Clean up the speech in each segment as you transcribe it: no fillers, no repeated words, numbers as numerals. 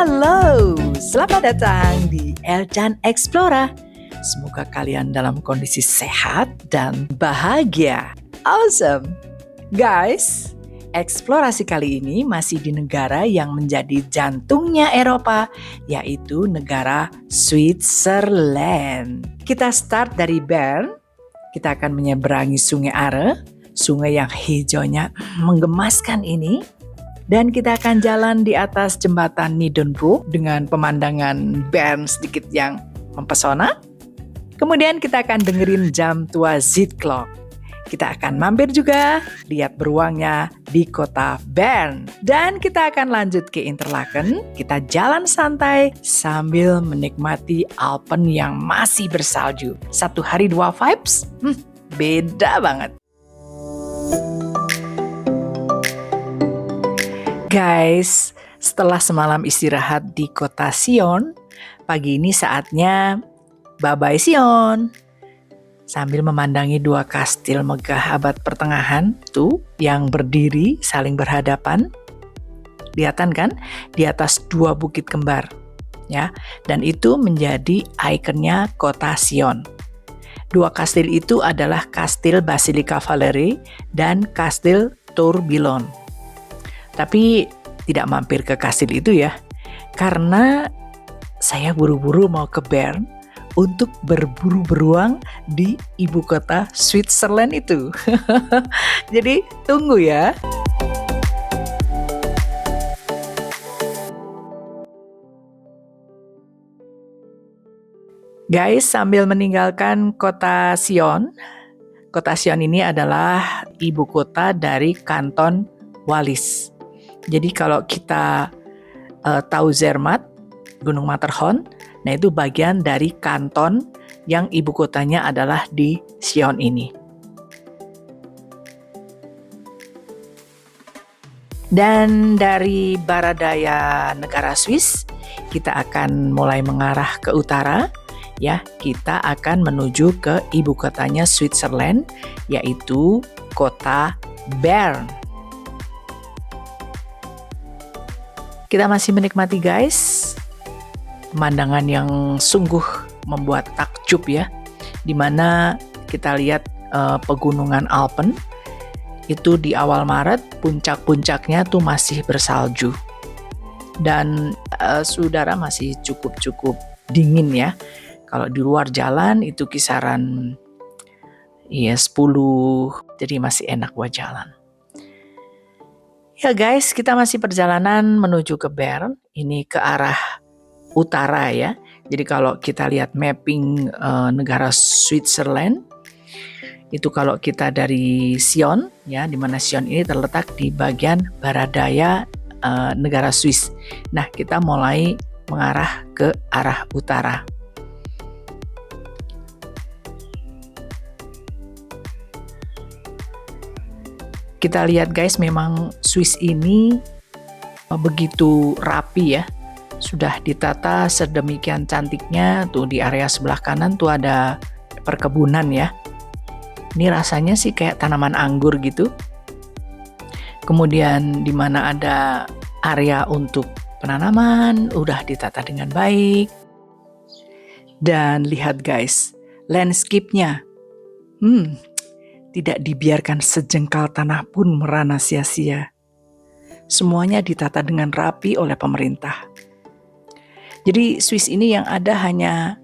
Halo, selamat datang di Eljan Explora. Semoga kalian dalam kondisi sehat dan bahagia. Awesome! Guys, eksplorasi kali ini masih di negara yang menjadi jantungnya Eropa, yaitu negara Switzerland. Kita start dari Bern, kita akan menyeberangi sungai Are, sungai yang hijaunya menggemaskan ini. Dan kita akan jalan di atas jembatan Nidonbrook dengan pemandangan Bern sedikit yang mempesona. Kemudian kita akan dengerin jam tua Zuidklok. Kita akan mampir juga, lihat beruangnya di kota Bern. Dan kita akan lanjut ke Interlaken. Kita jalan santai sambil menikmati Alpen yang masih bersalju. 1 hari 2 vibes? Beda banget. Guys, setelah semalam istirahat di kota Sion, pagi ini saatnya bye-bye Sion. Sambil memandangi 2 kastil megah abad pertengahan tuh yang berdiri saling berhadapan. Kelihatan kan? Di atas 2 bukit kembar. Ya, dan itu menjadi ikonnya kota Sion. 2 kastil itu adalah Kastil Basilica Valerie dan Kastil Tourbillon. Tapi tidak mampir ke kastil itu ya, karena saya buru-buru mau ke Bern untuk berburu beruang di ibu kota Switzerland itu. Jadi tunggu ya. Guys, sambil meninggalkan kota Sion ini adalah ibu kota dari kanton Wallis. Jadi kalau kita tahu Zermatt, Gunung Matterhorn, nah itu bagian dari kanton yang ibu kotanya adalah di Sion ini. Dan dari barat daya negara Swiss, kita akan mulai mengarah ke utara. Ya, kita akan menuju ke ibu kotanya Switzerland, yaitu kota Bern. Kita masih menikmati guys, pemandangan yang sungguh membuat takjub ya, dimana kita lihat pegunungan Alpen, itu di awal Maret, puncak-puncaknya tuh masih bersalju. Dan udara masih cukup dingin ya, kalau di luar jalan itu kisaran 10, jadi masih enak buat jalan. Ya guys, kita masih perjalanan menuju ke Bern, ini ke arah utara ya. Jadi kalau kita lihat mapping negara Switzerland, itu kalau kita dari Sion, ya, di mana Sion ini terletak di bagian barat daya negara Swiss. Nah, kita mulai mengarah ke arah utara. Kita lihat guys, memang Swiss ini begitu rapi ya. Sudah ditata sedemikian cantiknya. Tuh di area sebelah kanan tuh ada perkebunan ya. Ini rasanya sih kayak tanaman anggur gitu. Kemudian di mana ada area untuk penanaman, udah ditata dengan baik. Dan lihat guys, landscape-nya. Tidak dibiarkan sejengkal tanah pun merana sia-sia. Semuanya ditata dengan rapi oleh pemerintah. Jadi Swiss ini yang ada hanya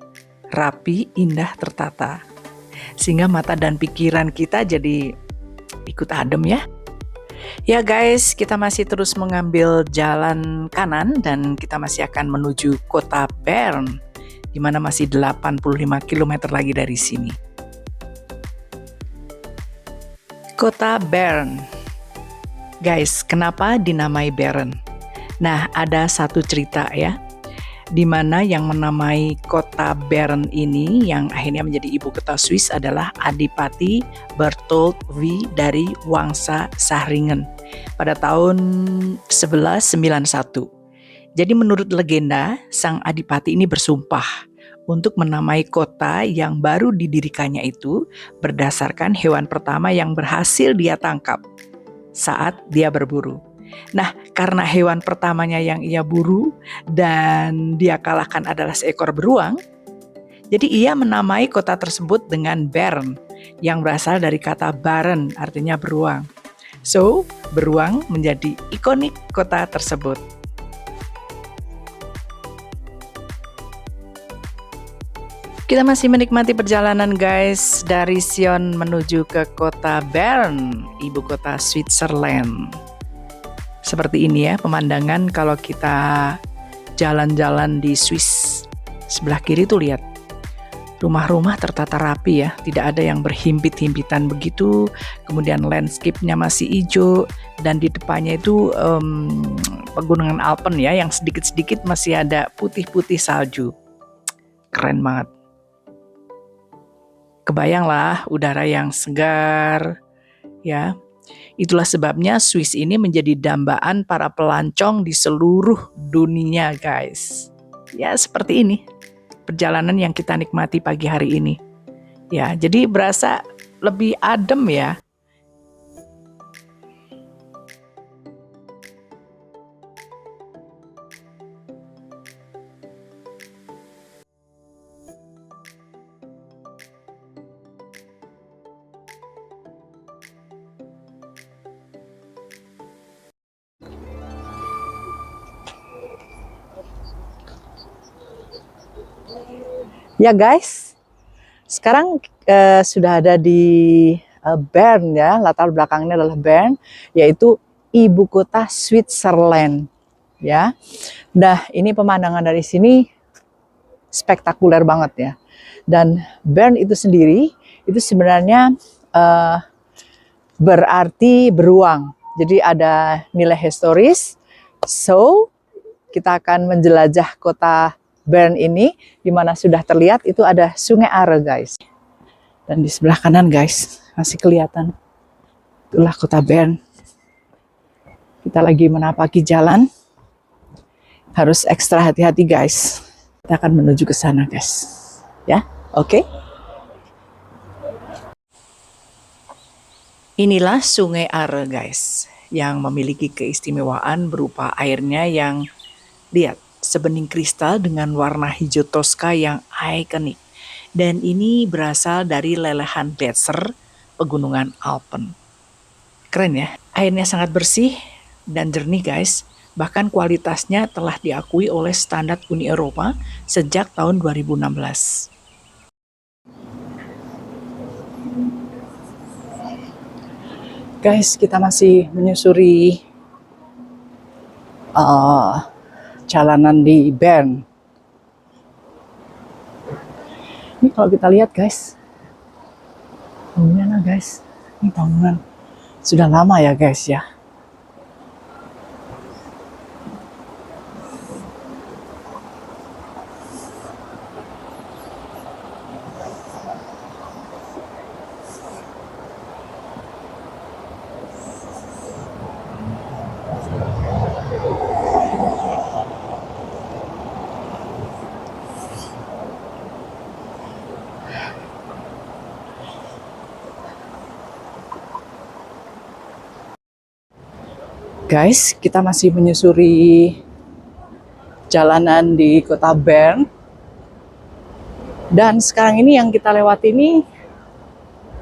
rapi, indah, tertata. Sehingga mata dan pikiran kita jadi ikut adem ya. Ya guys, kita masih terus mengambil jalan kanan dan kita masih akan menuju kota Bern, di mana masih 85 km lagi dari sini. Kota Bern. Guys, kenapa dinamai Bern? Nah, ada satu cerita ya, di mana yang menamai kota Bern ini, yang akhirnya menjadi ibu kota Swiss adalah Adipati Berthold V dari Wangsa Sachringen pada tahun 1191. Jadi menurut legenda, sang Adipati ini bersumpah untuk menamai kota yang baru didirikannya itu berdasarkan hewan pertama yang berhasil dia tangkap saat dia berburu. Nah, karena hewan pertamanya yang ia buru dan dia kalahkan adalah seekor beruang, jadi ia menamai kota tersebut dengan Bern, yang berasal dari kata Baren, artinya beruang. So, beruang menjadi ikonik kota tersebut. Kita masih menikmati perjalanan guys dari Sion menuju ke kota Bern, ibu kota Switzerland. Seperti ini ya pemandangan kalau kita jalan-jalan di Swiss. Sebelah kiri tuh lihat. Rumah-rumah tertata rapi ya, tidak ada yang berhimpit-himpitan begitu. Kemudian landscape-nya masih hijau dan di depannya itu pegunungan Alpen ya, yang sedikit-sedikit masih ada putih-putih salju. Keren banget. Kebayanglah udara yang segar, ya. Itulah sebabnya Swiss ini menjadi dambaan para pelancong di seluruh dunia, guys. Ya, seperti ini perjalanan yang kita nikmati pagi hari ini. Ya, jadi berasa lebih adem ya. Ya guys, sekarang sudah ada di Bern ya, latar belakangnya adalah Bern, yaitu ibu kota Switzerland ya. Nah, ini pemandangan dari sini spektakuler banget ya. Dan Bern itu sendiri itu sebenarnya berarti beruang. Jadi ada nilai historis. So, kita akan menjelajah kota Bern ini, di mana sudah terlihat itu ada Sungai Are guys. Dan di sebelah kanan guys, masih kelihatan. Itulah kota Bern. Kita lagi menapaki jalan. Harus ekstra hati-hati guys. Kita akan menuju ke sana guys. Ya, oke. Inilah Sungai Are guys, yang memiliki keistimewaan berupa airnya yang, lihat, sebening kristal dengan warna hijau toska yang ikonik. Dan ini berasal dari lelehan Betzer, pegunungan Alpen. Keren ya, airnya sangat bersih dan jernih guys. Bahkan kualitasnya telah diakui oleh standar Uni Eropa sejak tahun 2016. Guys, kita masih menyusuri jalanan di Bern. Ini kalau kita lihat guys, bangunannya guys, ini bangunan sudah lama ya guys ya. Guys, kita masih menyusuri jalanan di kota Bern. Dan sekarang ini yang kita lewati ini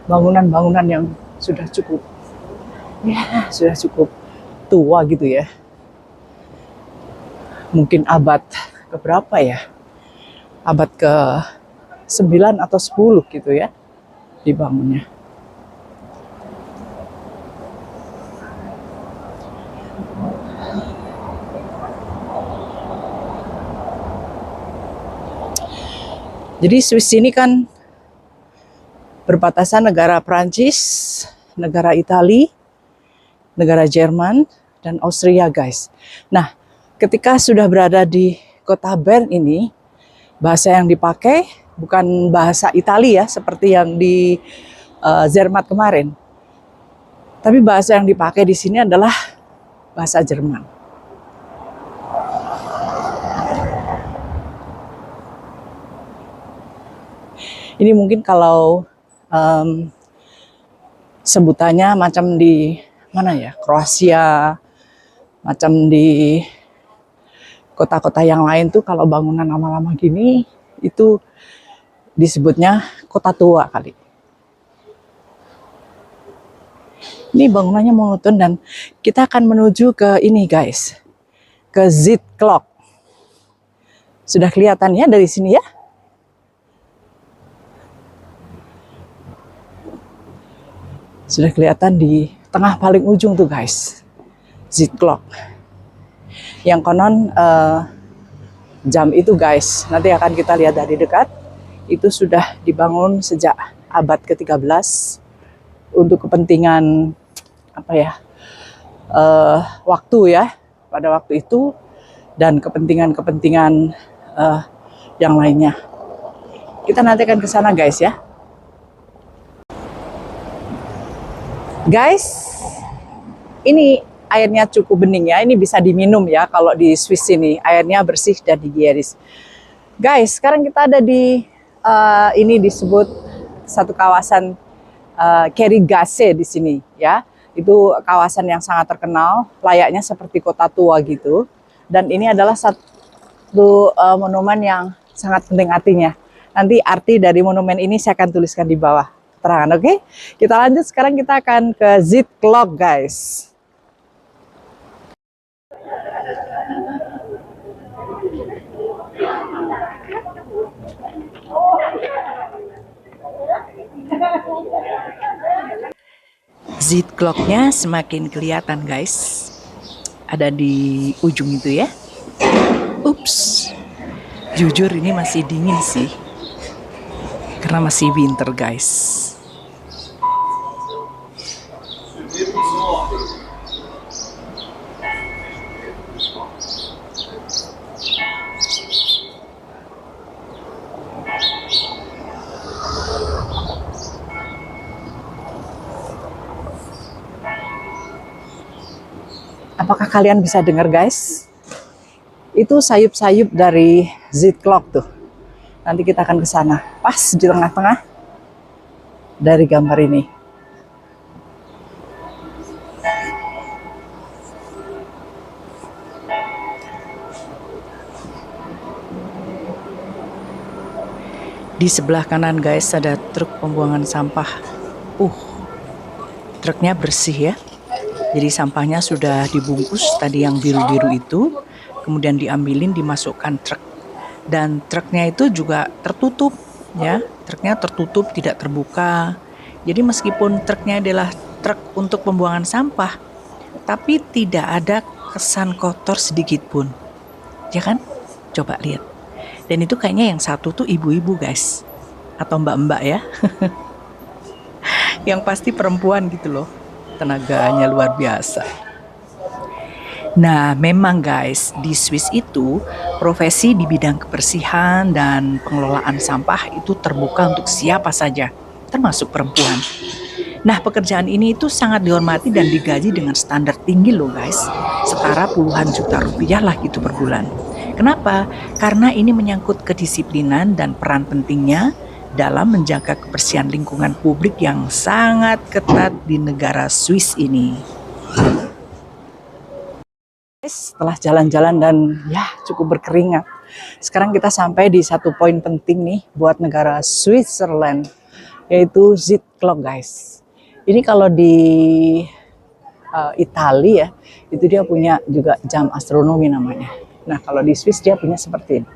bangunan-bangunan yang sudah cukup, ya sudah cukup tua gitu ya. Mungkin abad keberapa ya? Abad ke-9 atau 10 gitu ya dibangunnya. Jadi Swiss ini kan berbatasan negara Prancis, negara Italia, negara Jerman, dan Austria guys. Nah, ketika sudah berada di kota Bern ini, bahasa yang dipakai bukan bahasa Italia seperti yang di Zermatt kemarin. Tapi bahasa yang dipakai di sini adalah bahasa Jerman. Ini mungkin kalau sebutannya macam di mana ya, Kroasia Macam di kota-kota yang lain tuh kalau bangunan lama-lama gini itu disebutnya kota tua kali. Ini bangunannya monoton dan kita akan menuju ke ini guys, ke Z Clock. Sudah kelihatan ya dari sini ya? Sudah kelihatan di tengah paling ujung tuh guys, Z Clock. Yang konon jam itu guys, nanti akan kita lihat dari dekat, itu sudah dibangun sejak abad ke-13 untuk kepentingan apa ya, waktu ya, pada waktu itu, dan kepentingan-kepentingan yang lainnya. Kita nanti akan ke sana guys ya. Guys, ini airnya cukup bening ya, ini bisa diminum ya kalau di Swiss ini, airnya bersih dan higienis. Guys, sekarang kita ada di, ini disebut satu kawasan Kerigasse di sini ya. Itu kawasan yang sangat terkenal, layaknya seperti kota tua gitu. Dan ini adalah satu monumen yang sangat penting artinya. Nanti arti dari monumen ini saya akan tuliskan di bawah keterangan, oke? Kita lanjut, sekarang kita akan ke Z Clock guys. Z Clock-nya semakin kelihatan guys. Ada di ujung itu ya. Ups. Jujur ini masih dingin sih. Karena masih winter guys. Apakah kalian bisa dengar guys? Itu sayup-sayup dari Z Clock tuh. Nanti kita akan ke sana. Pas di tengah-tengah dari gambar ini. Di sebelah kanan guys ada truk pembuangan sampah. Truknya bersih ya. Jadi sampahnya sudah dibungkus tadi yang biru-biru itu, kemudian diambilin dimasukkan truk. Dan truknya itu juga tertutup ya. Truknya tertutup, tidak terbuka. Jadi meskipun truknya adalah truk untuk pembuangan sampah, tapi tidak ada kesan kotor sedikit pun. Ya kan? Coba lihat. Dan itu kayaknya yang satu tuh ibu-ibu guys. Atau mbak-mbak ya. Yang pasti perempuan gitu loh. Tenaganya luar biasa. Nah, memang guys, di Swiss itu profesi di bidang kebersihan dan pengelolaan sampah itu terbuka untuk siapa saja, termasuk perempuan. Nah, pekerjaan ini itu sangat dihormati dan digaji dengan standar tinggi loh guys. Setara puluhan juta rupiah lah gitu per bulan. Kenapa? Karena ini menyangkut kedisiplinan dan peran pentingnya dalam menjaga kebersihan lingkungan publik yang sangat ketat di negara Swiss ini. Setelah jalan-jalan dan ya cukup berkeringat, sekarang kita sampai di satu poin penting nih buat negara Switzerland, yaitu Z Clock guys. Ini kalau di Italia ya, itu dia punya juga jam astronomi namanya. Nah kalau di Swiss dia punya seperti ini.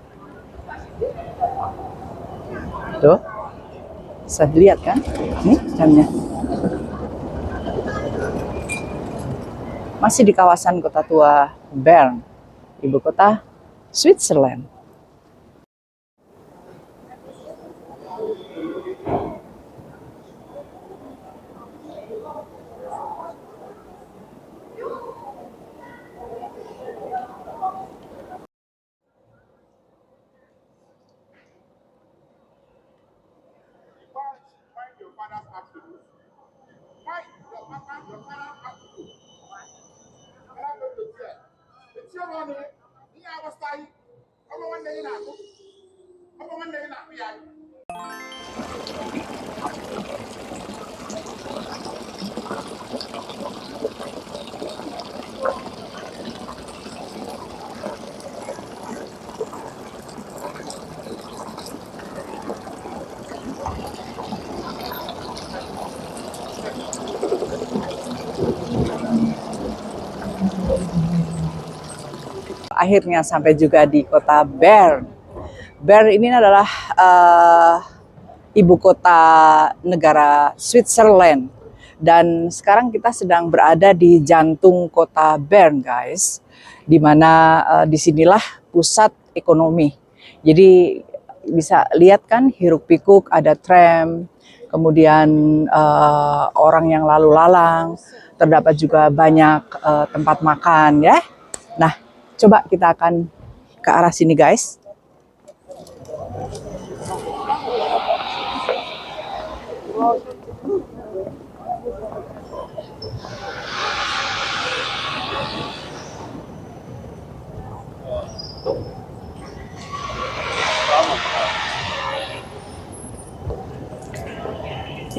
Tuh, bisa dilihat kan? Nih jamnya. Masih di kawasan kota tua Bern, ibu kota Switzerland. akhirnya sampai juga di kota Bern. Bern ini adalah ibu kota negara Switzerland. Dan sekarang kita sedang berada di jantung kota Bern, guys. Di mana disinilah pusat ekonomi. Jadi bisa lihat kan hiruk pikuk, ada tram, kemudian orang yang lalu lalang, terdapat juga banyak tempat makan ya. Nah, coba kita akan ke arah sini, guys.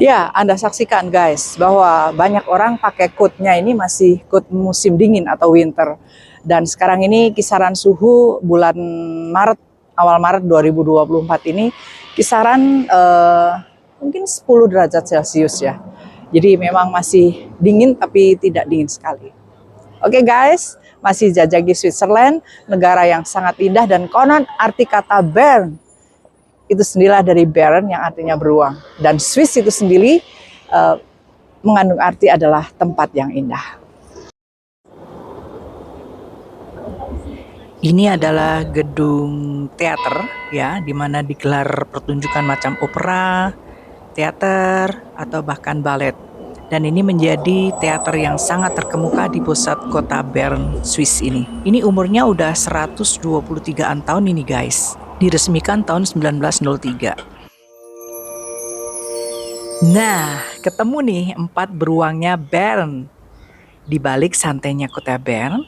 Ya, Anda saksikan guys, bahwa banyak orang pakai coatnya ini masih coat musim dingin atau winter. Dan sekarang ini kisaran suhu bulan Maret, awal Maret 2024 ini kisaran mungkin 10 derajat Celcius ya. Jadi memang masih dingin tapi tidak dingin sekali. Oke guys, masih jajaki Switzerland, negara yang sangat indah dan konon arti kata Bern itu sendirilah dari Bern yang artinya beruang. Dan Swiss itu sendiri mengandung arti adalah tempat yang indah. Ini adalah gedung teater ya, di mana digelar pertunjukan macam opera, teater, atau bahkan balet. Dan ini menjadi teater yang sangat terkemuka di pusat kota Bern, Swiss ini. Ini umurnya udah 123-an tahun ini guys. Diresmikan tahun 1903. Nah, ketemu nih 4 beruangnya Bern. Di balik santainya kota Bern,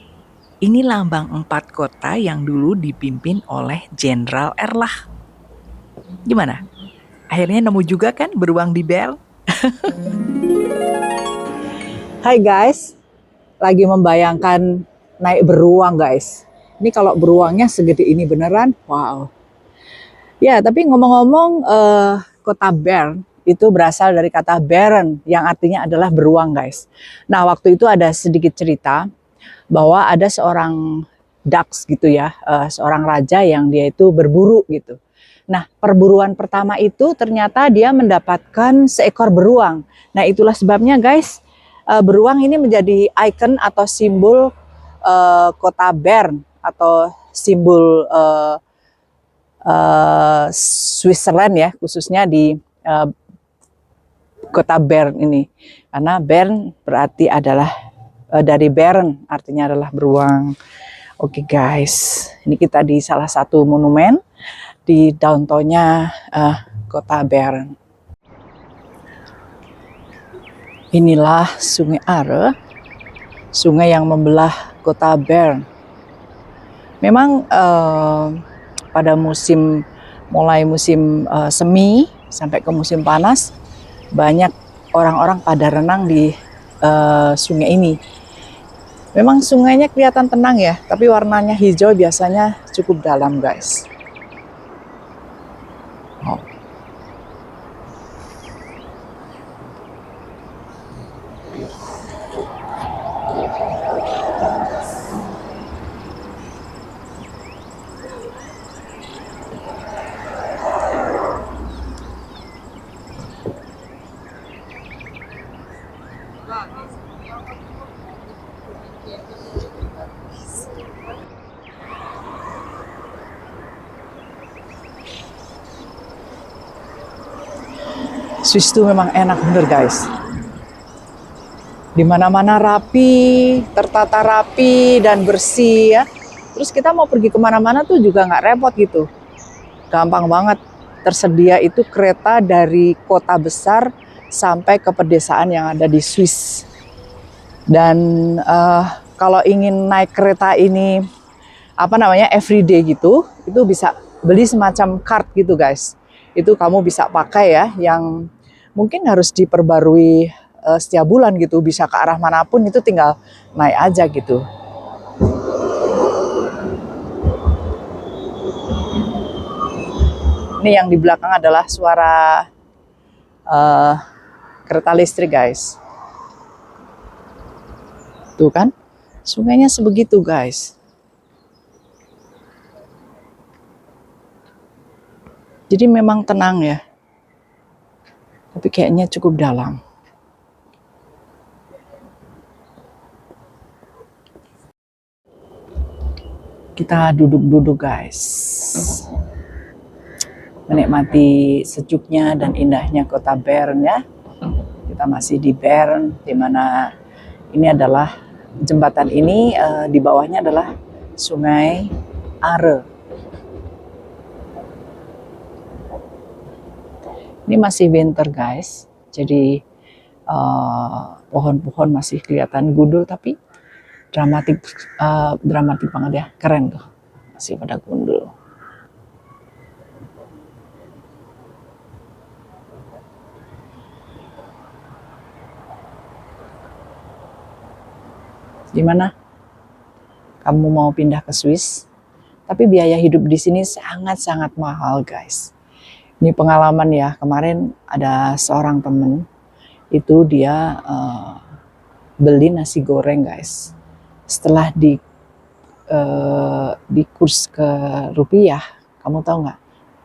ini lambang 4 kota yang dulu dipimpin oleh Jenderal Erlach. Gimana? Akhirnya nemu juga kan beruang di Bern? Hai guys, lagi membayangkan naik beruang guys. Ini kalau beruangnya segede ini beneran, wow. Ya, tapi ngomong-ngomong kota Bern itu berasal dari kata Bären yang artinya adalah beruang guys. Nah, waktu itu ada sedikit cerita bahwa ada seorang dachs gitu ya, seorang raja yang dia itu berburu gitu. Nah, perburuan pertama itu ternyata dia mendapatkan seekor beruang. Nah, itulah sebabnya guys, beruang ini menjadi ikon atau simbol kota Bern atau simbol Switzerland ya, khususnya di kota Bern ini. Karena Bern berarti adalah dari Bern, artinya adalah beruang. Oke guys, ini kita di salah satu monumen di downtown-nya kota Bern. Inilah Sungai Are, sungai yang membelah kota Bern. Memang pada mulai musim semi sampai ke musim panas, banyak orang-orang pada renang di sungai ini. Memang sungainya kelihatan tenang ya, tapi warnanya hijau biasanya cukup dalam guys. Oh. Swiss itu memang enak bener guys. Di mana-mana rapi, tertata rapi dan bersih ya. Terus kita mau pergi kemana-mana tuh juga nggak repot gitu. Gampang banget. Tersedia itu kereta dari kota besar sampai ke pedesaan yang ada di Swiss. Dan kalau ingin naik kereta ini everyday gitu, itu bisa beli semacam card gitu guys. Itu kamu bisa pakai ya, yang mungkin harus diperbarui setiap bulan gitu, bisa ke arah manapun itu tinggal naik aja gitu. Ini yang di belakang adalah suara kereta listrik guys. Tuh kan, sungainya sebegitu guys. Jadi memang tenang ya. Tapi kayaknya cukup dalam. Kita duduk-duduk guys. Menikmati sejuknya dan indahnya kota Bern ya. Kita masih di Bern, di mana ini adalah jembatan ini, di bawahnya adalah Sungai Are. Ini masih winter guys, jadi pohon-pohon masih kelihatan gundul tapi dramatik banget ya, keren tuh, masih pada gundul. Gimana? Kamu mau pindah ke Swiss? Tapi biaya hidup di sini sangat-sangat mahal guys. Ini pengalaman ya, kemarin ada seorang temen, itu dia beli nasi goreng guys. Setelah dikurs ke rupiah, kamu tahu nggak?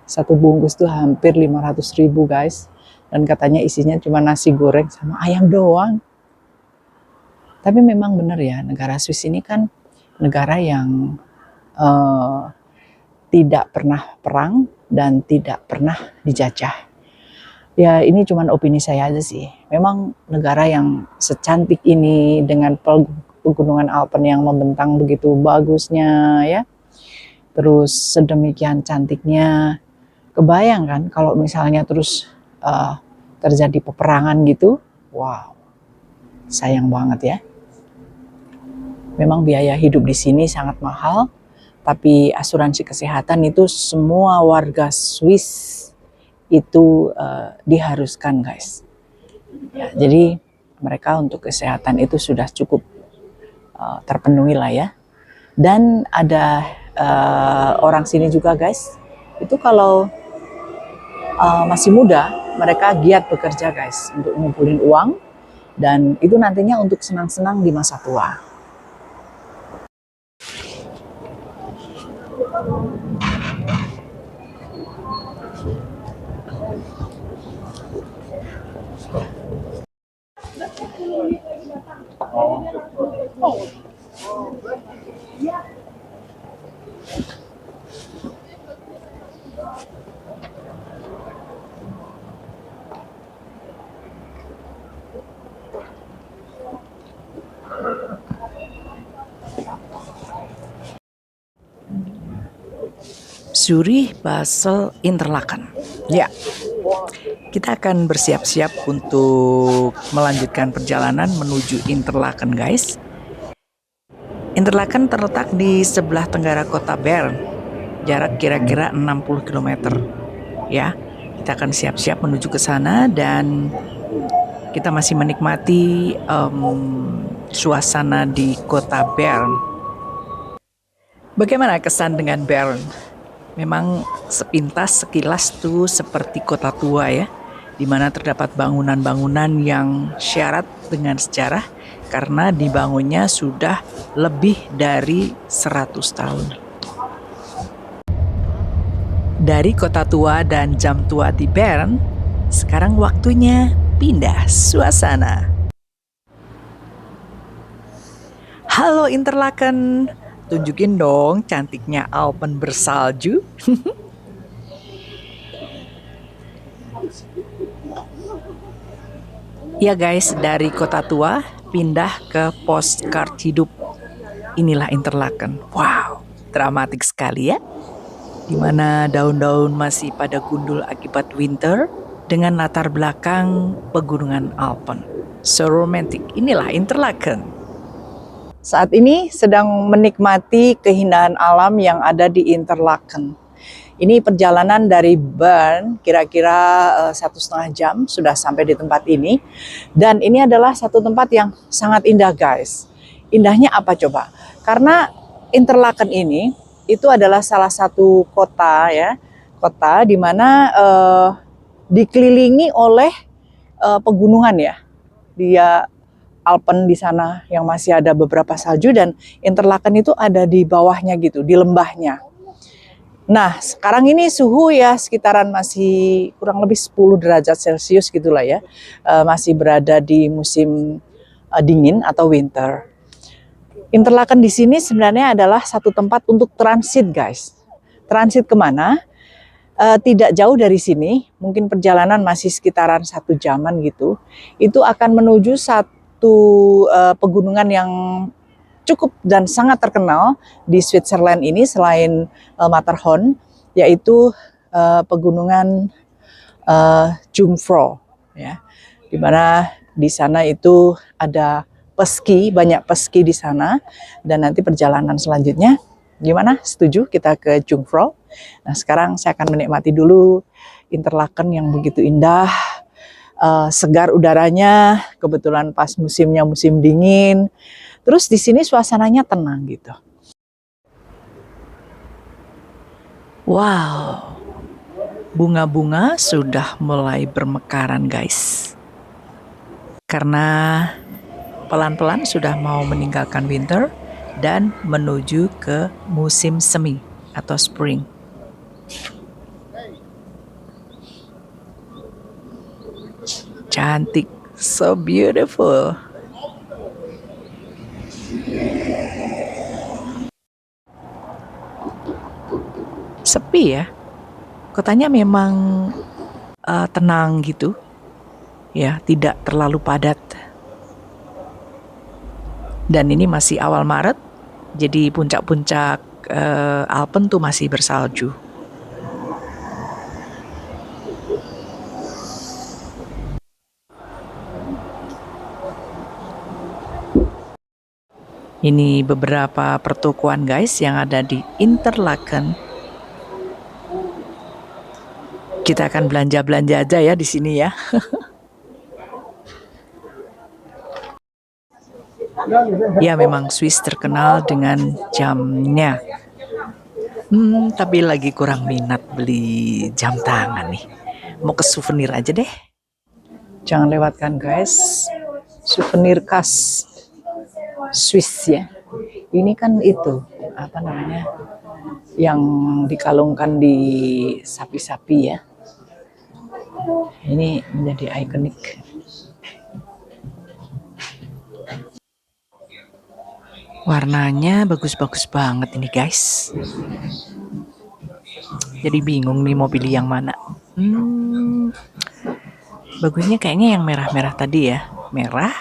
Satu bungkus tuh hampir 500.000 guys. Dan katanya isinya cuma nasi goreng sama ayam doang. Tapi memang benar ya, negara Swiss ini kan negara yang tidak pernah perang dan tidak pernah dijajah. Ya ini cuma opini saya aja sih. Memang negara yang secantik ini dengan pegunungan Alpen yang membentang begitu bagusnya ya. Terus sedemikian cantiknya. Kebayang kan kalau misalnya terus terjadi peperangan gitu. Wow, sayang banget ya. Memang biaya hidup di sini sangat mahal, tapi asuransi kesehatan itu semua warga Swiss itu diharuskan guys. Ya, jadi mereka untuk kesehatan itu sudah cukup terpenuhi lah ya. Dan ada orang sini juga guys, itu kalau masih muda mereka giat bekerja guys untuk ngumpulin uang, dan itu nantinya untuk senang-senang di masa tua. Zurich, Basel, Interlaken. Ya, kita akan bersiap-siap untuk melanjutkan perjalanan menuju Interlaken, guys. Interlaken terletak di sebelah tenggara kota Bern, jarak kira-kira 60 km. Ya, kita akan siap-siap menuju ke sana dan kita masih menikmati suasana di kota Bern. Bagaimana kesan dengan Bern? Memang sepintas sekilas tuh seperti kota tua ya, di mana terdapat bangunan-bangunan yang syarat dengan sejarah karena dibangunnya sudah lebih dari 100 tahun. Dari kota tua dan jam tua di Bern, sekarang waktunya pindah suasana. Halo Interlaken, tunjukin dong cantiknya Alpen bersalju. Ya guys, dari kota tua pindah ke postcard hidup. Inilah Interlaken. Wow, dramatik sekali ya. Dimana daun-daun masih pada gundul akibat winter dengan latar belakang pegunungan Alpen. So romantic. Inilah Interlaken. Saat ini sedang menikmati keindahan alam yang ada di Interlaken. Ini perjalanan dari Bern kira-kira 1,5 jam sudah sampai di tempat ini. Dan ini adalah satu tempat yang sangat indah guys. Indahnya apa coba? Karena Interlaken ini itu adalah salah satu kota ya, kota di mana dikelilingi oleh pegunungan ya. Dia Alpen di sana yang masih ada beberapa salju, dan Interlaken itu ada di bawahnya gitu, di lembahnya. Nah, sekarang ini suhu ya sekitaran masih kurang lebih 10 derajat Celcius gitulah ya. Masih berada di musim dingin atau winter. Interlaken di sini sebenarnya adalah satu tempat untuk transit, guys. Transit kemana? Tidak jauh dari sini, mungkin perjalanan masih sekitaran 1 jaman gitu. Itu akan menuju satu pegunungan yang cukup dan sangat terkenal di Switzerland ini selain Matterhorn, yaitu pegunungan Jungfrau, ya, di mana di sana itu ada peski, banyak peski di sana, dan nanti perjalanan selanjutnya gimana? Setuju kita ke Jungfrau? Nah, sekarang saya akan menikmati dulu Interlaken yang begitu indah, segar udaranya, kebetulan pas musimnya musim dingin. Terus di sini suasananya tenang gitu. Wow, bunga-bunga sudah mulai bermekaran, guys. Karena pelan-pelan sudah mau meninggalkan winter dan menuju ke musim semi atau spring. Cantik, so beautiful. Sepi ya, kotanya memang tenang gitu, ya, tidak terlalu padat. Dan ini masih awal Maret, jadi puncak-puncak Alpen tuh masih bersalju. Ini beberapa pertokoan, guys, yang ada di Interlaken. Kita akan belanja-belanja aja ya di sini ya. Ya, memang Swiss terkenal dengan jamnya. Tapi lagi kurang minat beli jam tangan nih. Mau ke souvenir aja deh. Jangan lewatkan, guys, souvenir khas Swiss ya. Ini kan itu apa namanya, yang dikalungkan di sapi-sapi ya. Ini menjadi ikonik. Warnanya bagus-bagus banget ini, guys. Jadi bingung nih mau pilih yang mana. Bagusnya kayaknya yang merah-merah tadi ya. Merah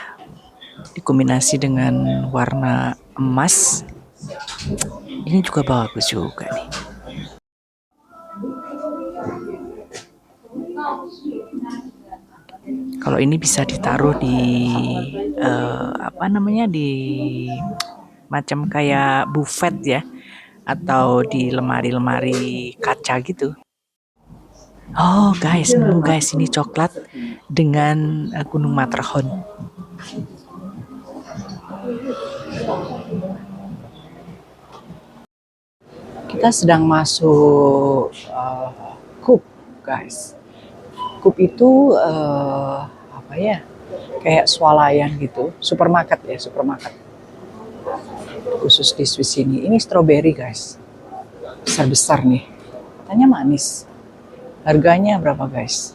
dikombinasi dengan warna emas. Ini juga bagus juga nih. Kalau ini bisa ditaruh di di macam kayak buffet ya, atau di lemari-lemari kaca gitu. Oh guys, ini coklat dengan Gunung Matterhorn. Kita sedang masuk Coop, guys. Coop itu apa ya? Kayak swalayan gitu, supermarket ya, supermarket. Khusus di Swiss ini. Ini stroberi, guys. Besar-besar nih. Katanya manis. Harganya berapa, guys?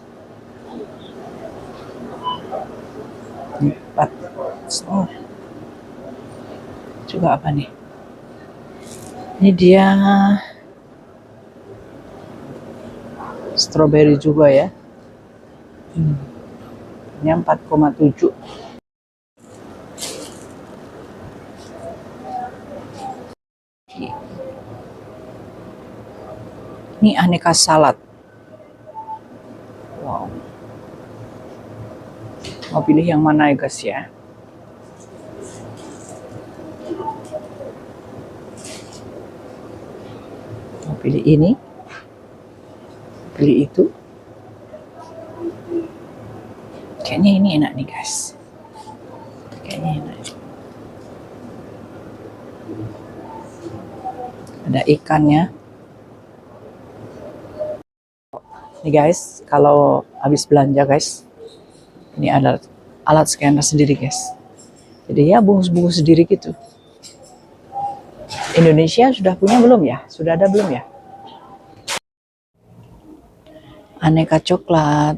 4,5. Juga apa nih? Ini dia strawberry juga ya. Ini 4,7. Ini aneka salad. Wow. Mau pilih yang mana ya, guys ya? Mau pilih ini? Pilih itu? Kayaknya ini enak nih, guys. Kayaknya enak. Ada ikannya. Nih guys, kalau habis belanja, guys, ini ada alat scanner sendiri, guys. Jadi ya bungkus-bungkus sendiri gitu. Indonesia sudah punya belum ya? Sudah ada belum ya? Aneka coklat.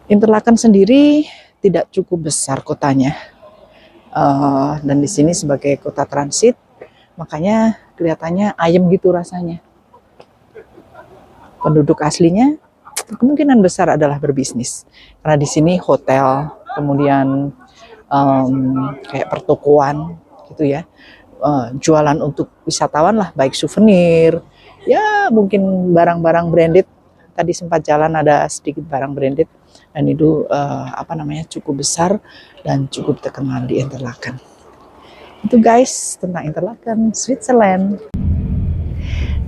Interlaken sendiri tidak cukup besar kotanya, dan di sini sebagai kota transit, makanya kelihatannya ayem gitu rasanya. Penduduk aslinya kemungkinan besar adalah berbisnis, karena di sini hotel, kemudian kayak pertokoan gitu ya, jualan untuk wisatawan lah, baik souvenir, ya mungkin barang-barang branded. Tadi sempat jalan ada sedikit barang branded, dan itu cukup besar dan cukup terkenal di Interlaken. Itu guys tentang Interlaken, Switzerland.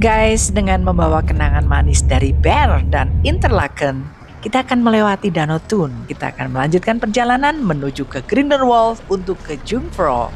Guys, dengan membawa kenangan manis dari Bern dan Interlaken, kita akan melewati Danau Thun. Kita akan melanjutkan perjalanan menuju ke Grindelwald untuk ke Jungfrau.